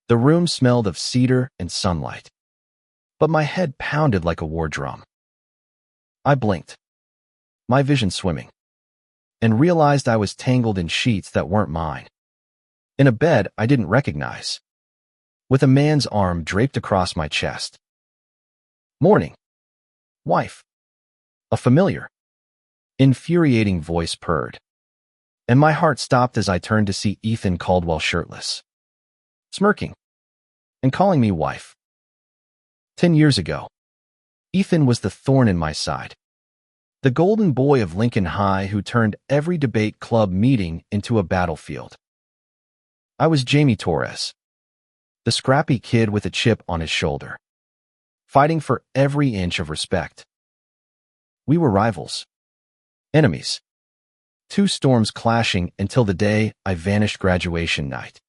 The room smelled of cedar and sunlight, but my head pounded like a war drum. I blinked, my vision swimming, and realized I was tangled in sheets that weren't mine. In a bed I didn't recognize, with a man's arm draped across my chest. "Morning, wife," a familiar, infuriating voice purred, and my heart stopped as I turned to see Ethan Caldwell shirtless, smirking, and calling me wife. 10 years ago, Ethan was the thorn in my side, the golden boy of Lincoln High who turned every debate club meeting into a battlefield. I was Jamie Torres, the scrappy kid with a chip on his shoulder, fighting for every inch of respect. We were rivals, enemies, two storms clashing until the day I vanished graduation night.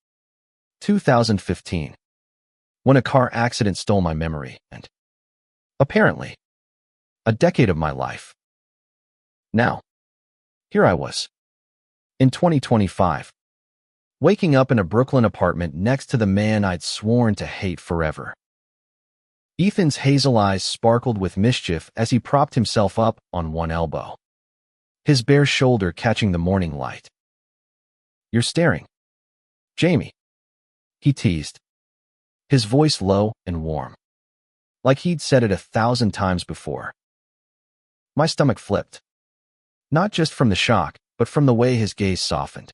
2015, when a car accident stole my memory and, apparently, a decade of my life. Now, here I was, in 2025, waking up in a Brooklyn apartment next to the man I'd sworn to hate forever. Ethan's hazel eyes sparkled with mischief as he propped himself up on one elbow, his bare shoulder catching the morning light. "You're staring, Jamie," he teased, his voice low and warm, like he'd said it 1,000 times before. My stomach flipped, not just from the shock, but from the way his gaze softened,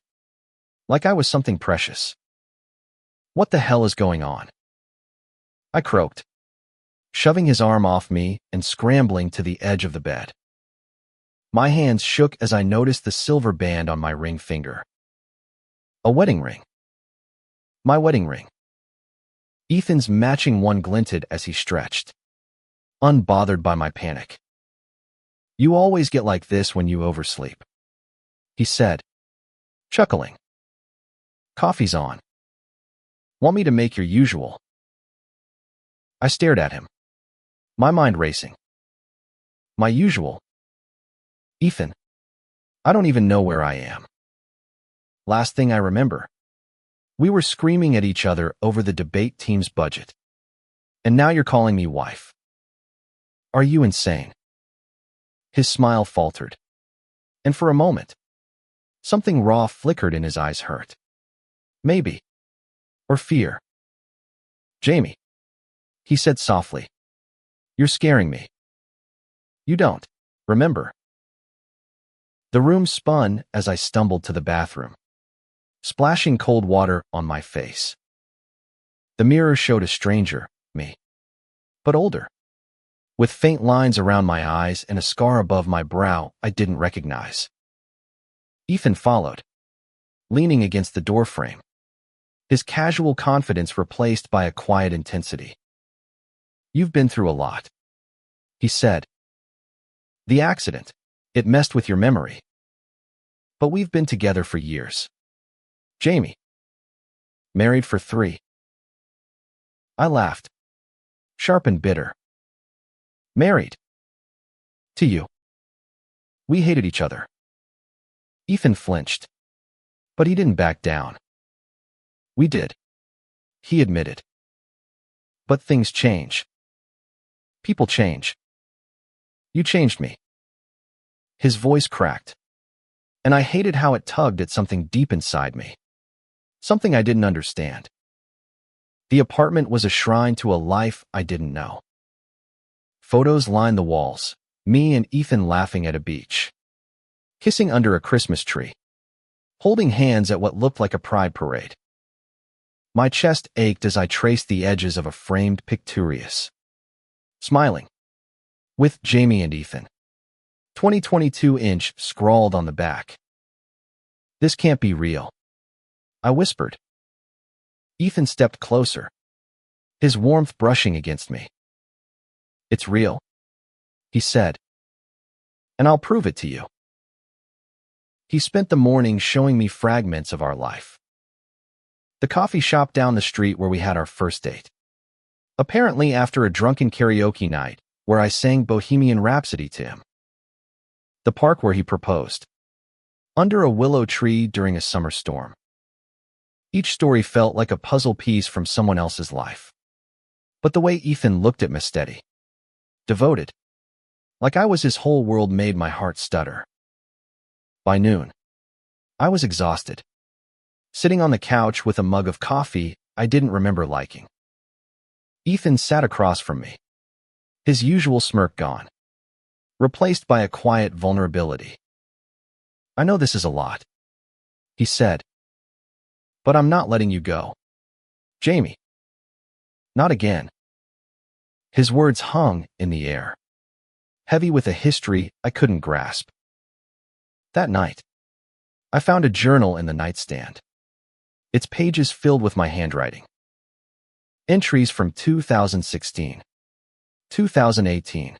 like I was something precious. "What the hell is going on?" I croaked, shoving his arm off me and scrambling to the edge of the bed. My hands shook as I noticed the silver band on my ring finger. A wedding ring. My wedding ring. Ethan's matching one glinted as he stretched, unbothered by my panic. "You always get like this when you oversleep," he said, chuckling. "Coffee's on. Want me to make your usual?" I stared at him, my mind racing. My usual? Ethan, I don't even know where I am. Last thing I remember, we were screaming at each other over the debate team's budget. And now you're calling me wife. Are you insane? His smile faltered, and for a moment, something raw flickered in his eyes hurt. Maybe. Or fear. "Jamie," he said softly, "you're scaring me. You don't, remember?" The room spun as I stumbled to the bathroom, splashing cold water on my face. The mirror showed a stranger, me, but older, with faint lines around my eyes and a scar above my brow I didn't recognize. Ethan followed, leaning against the doorframe, his casual confidence replaced by a quiet intensity. "You've been through a lot," he said. "The accident, it messed with your memory. But we've been together for years. Jamie. Married for 3. I laughed, sharp and bitter. "Married. To you. We hated each other." Ethan flinched, but he didn't back down. "We did," he admitted. "But things change. People change. You changed me." His voice cracked, and I hated how it tugged at something deep inside me, something I didn't understand. The apartment was a shrine to a life I didn't know. Photos lined the walls, me and Ethan laughing at a beach, kissing under a Christmas tree, holding hands at what looked like a pride parade. My chest ached as I traced the edges of a framed pictorius. Smiling. With Jamie and Ethan. 2022" scrawled on the back. "This can't be real," I whispered. Ethan stepped closer, his warmth brushing against me. "It's real," he said, "and I'll prove it to you." He spent the morning showing me fragments of our life. The coffee shop down the street where we had our first date. Apparently after a drunken karaoke night where I sang Bohemian Rhapsody to him. The park where he proposed. Under a willow tree during a summer storm. Each story felt like a puzzle piece from someone else's life. But the way Ethan looked at me steady, devoted, like I was his whole world made my heart stutter. By noon, I was exhausted, sitting on the couch with a mug of coffee I didn't remember liking. Ethan sat across from me, his usual smirk gone, replaced by a quiet vulnerability. "I know this is a lot," he said, "but I'm not letting you go. Jamie. Not again." His words hung in the air, heavy with a history I couldn't grasp. That night, I found a journal in the nightstand, its pages filled with my handwriting. Entries from 2016, 2018,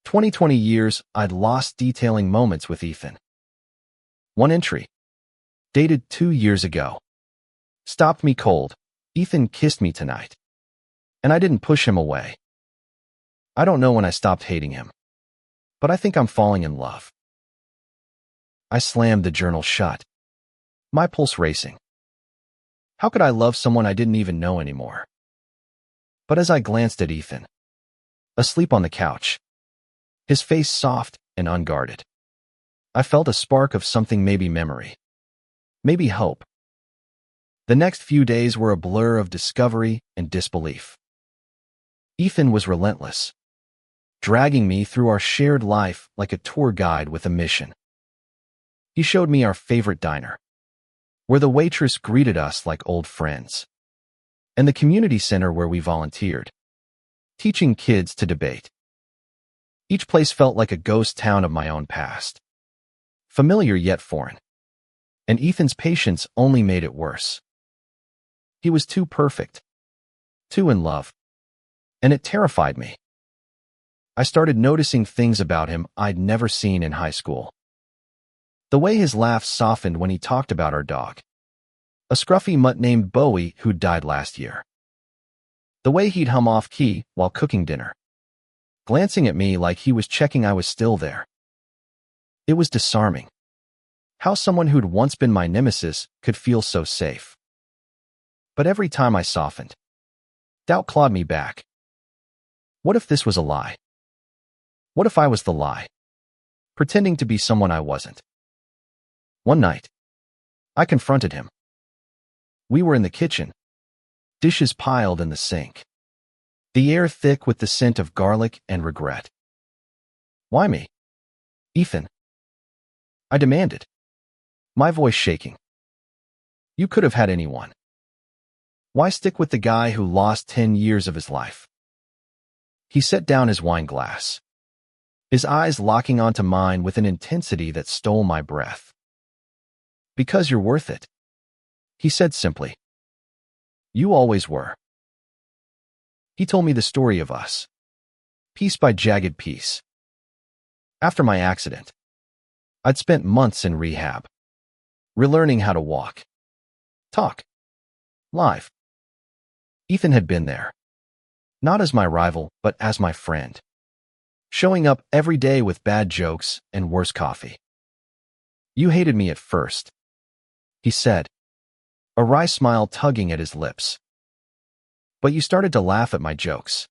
2020 years I'd lost detailing moments with Ethan. One entry, dated 2 years ago, stopped me cold. "Ethan kissed me tonight, and I didn't push him away. I don't know when I stopped hating him, but I think I'm falling in love." I slammed the journal shut, my pulse racing. How could I love someone I didn't even know anymore? But as I glanced at Ethan, asleep on the couch, his face soft and unguarded, I felt a spark of something, maybe memory, maybe hope. The next few days were a blur of discovery and disbelief. Ethan was relentless, dragging me through our shared life like a tour guide with a mission. He showed me our favorite diner, where the waitress greeted us like old friends, and the community center where we volunteered, teaching kids to debate. Each place felt like a ghost town of my own past, familiar yet foreign, and Ethan's patience only made it worse. He was too perfect, too in love, and it terrified me. I started noticing things about him I'd never seen in high school. The way his laugh softened when he talked about our dog, a scruffy mutt named Bowie who died last year. The way he'd hum off-key while cooking dinner, glancing at me like he was checking I was still there. It was disarming. How someone who'd once been my nemesis could feel so safe. But every time I softened, doubt clawed me back. What if this was a lie? What if I was the lie, pretending to be someone I wasn't? One night, I confronted him. We were in the kitchen, dishes piled in the sink, the air thick with the scent of garlic and regret. "Why me, Ethan?" I demanded, my voice shaking. "You could have had anyone. Why stick with the guy who lost 10 years of his life?" He set down his wine glass, his eyes locking onto mine with an intensity that stole my breath. "Because you're worth it," he said simply. "You always were." He told me the story of us, piece by jagged piece. After my accident, I'd spent months in rehab, relearning how to walk, talk, live. Ethan had been there, not as my rival, but as my friend, showing up every day with bad jokes and worse coffee. "You hated me at first," he said, a wry smile tugging at his lips. "But you started to laugh at my jokes.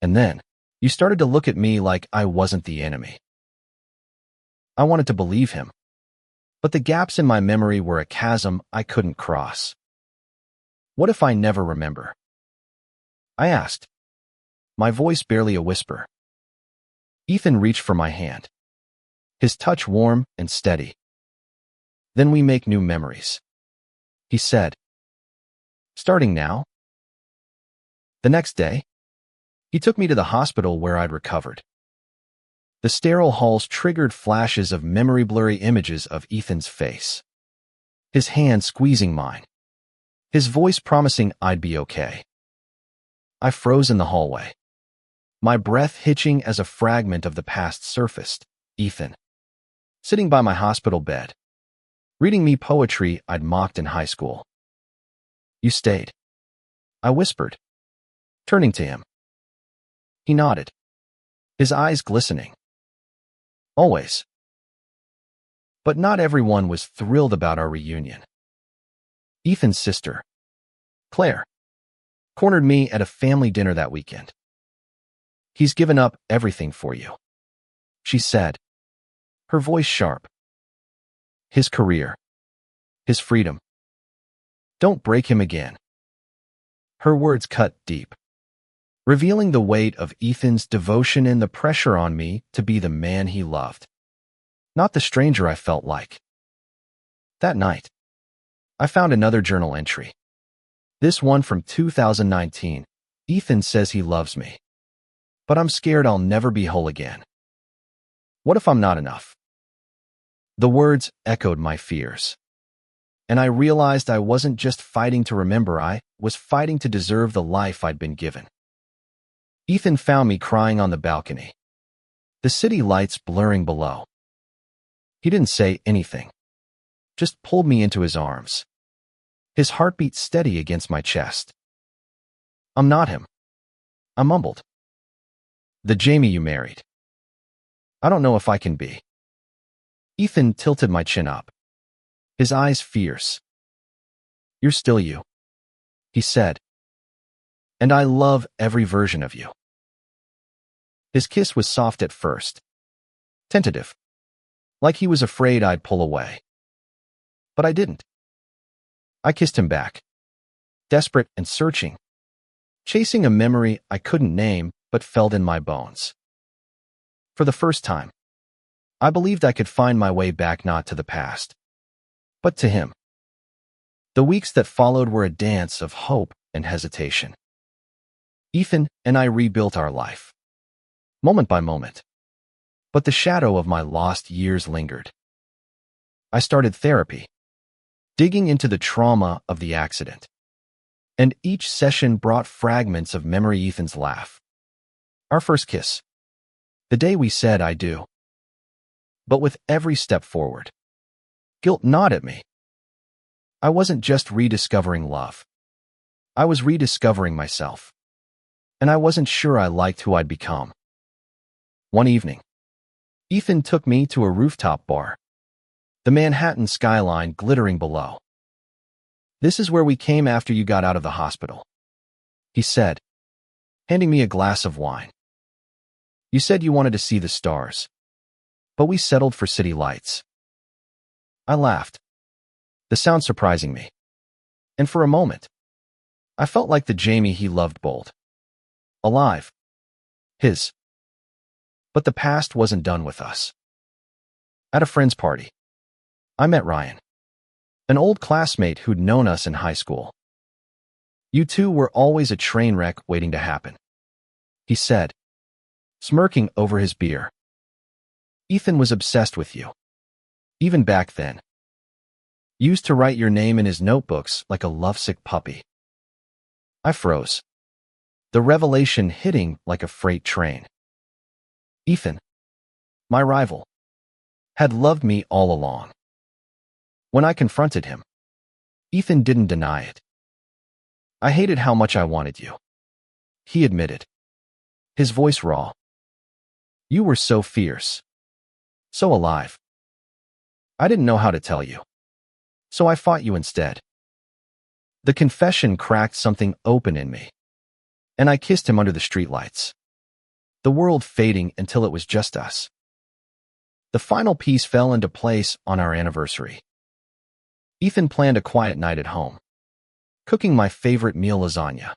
And then, you started to look at me like I wasn't the enemy." I wanted to believe him, but the gaps in my memory were a chasm I couldn't cross. What if I never remember? I asked, my voice barely a whisper. Ethan reached for my hand, his touch warm and steady. "Then we make new memories," he said. "Starting now?" The next day, he took me to the hospital where I'd recovered. The sterile halls triggered flashes of memory-blurry images of Ethan's face, his hand squeezing mine, his voice promising I'd be okay. I froze in the hallway, my breath hitching as a fragment of the past surfaced. Ethan, sitting by my hospital bed, reading me poetry I'd mocked in high school. "You stayed," I whispered, turning to him. He nodded, his eyes glistening. "Always." But not everyone was thrilled about our reunion. Ethan's sister, Claire, cornered me at a family dinner that weekend. "He's given up everything for you," she said, her voice sharp. "His career, his freedom. Don't break him again." Her words cut deep, revealing the weight of Ethan's devotion and the pressure on me to be the man he loved, not the stranger I felt like. That night, I found another journal entry. This one from 2019. "Ethan says he loves me, but I'm scared I'll never be whole again. What if I'm not enough?" The words echoed my fears, and I realized I wasn't just fighting to remember, I was fighting to deserve the life I'd been given. Ethan found me crying on the balcony, the city lights blurring below. He didn't say anything, just pulled me into his arms, his heartbeat steady against my chest. "I'm not him," I mumbled. "The Jamie you married. I don't know if I can be." Ethan tilted my chin up, his eyes fierce. "You're still you," he said, "and I love every version of you." His kiss was soft at first, tentative, like he was afraid I'd pull away. But I didn't. I kissed him back, desperate and searching, chasing a memory I couldn't name but felt in my bones. For the first time, I believed I could find my way back, not to the past, but to him. The weeks that followed were a dance of hope and hesitation. Ethan and I rebuilt our life, moment by moment, but the shadow of my lost years lingered. I started therapy, digging into the trauma of the accident, and each session brought fragments of memory. Ethan's laugh, our first kiss, the day we said "I do." But with every step forward, guilt gnawed at me. I wasn't just rediscovering love. I was rediscovering myself, and I wasn't sure I liked who I'd become. One evening, Ethan took me to a rooftop bar, the Manhattan skyline glittering below. "This is where we came after you got out of the hospital," he said, handing me a glass of wine. "You said you wanted to see the stars, but we settled for city lights." I laughed, the sound surprising me, and for a moment, I felt like the Jamie he loved, bold, alive, his. But the past wasn't done with us. At a friend's party, I met Ryan, an old classmate who'd known us in high school. "You two were always a train wreck waiting to happen," he said, smirking over his beer. "Ethan was obsessed with you, even back then. Used to write your name in his notebooks like a lovesick puppy." I froze, the revelation hitting like a freight train. Ethan, my rival, had loved me all along. When I confronted him, Ethan didn't deny it. "I hated how much I wanted you," he admitted, his voice raw. "You were so fierce, so alive. I didn't know how to tell you, so I fought you instead." The confession cracked something open in me, and I kissed him under the streetlights, the world fading until it was just us. The final piece fell into place on our anniversary. Ethan planned a quiet night at home, cooking my favorite meal, lasagna,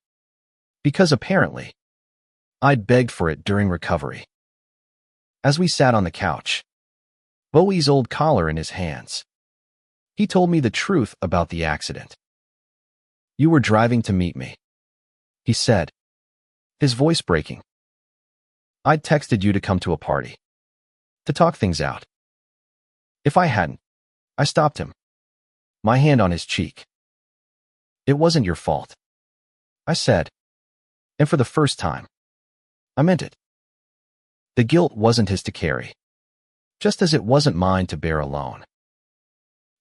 because apparently I'd begged for it during recovery. As we sat on the couch, Bowie's old collar in his hands, he told me the truth about the accident. "You were driving to meet me," he said, his voice breaking. "I'd texted you to come to a party, to talk things out. If I hadn't," I stopped him, my hand on his cheek. "It wasn't your fault," I said, and for the first time, I meant it. The guilt wasn't his to carry, just as it wasn't mine to bear alone.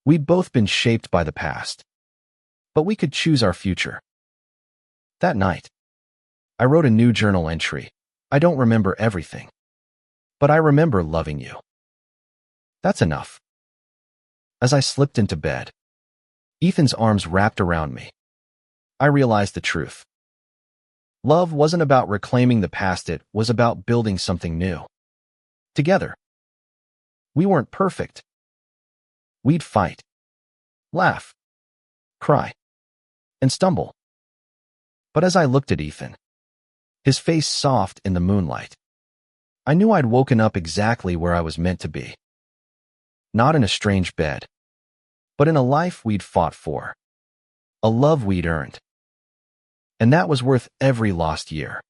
We'd both been shaped by the past, but we could choose our future. That night, I wrote a new journal entry. "I don't remember everything, but I remember loving you. That's enough." As I slipped into bed, Ethan's arms wrapped around me. I realized the truth. Love wasn't about reclaiming the past, it was about building something new. Together. We weren't perfect. We'd fight, laugh, cry, and stumble. But as I looked at Ethan, his face soft in the moonlight, I knew I'd woken up exactly where I was meant to be. Not in a strange bed, but in a life we'd fought for, a love we'd earned. And that was worth every lost year.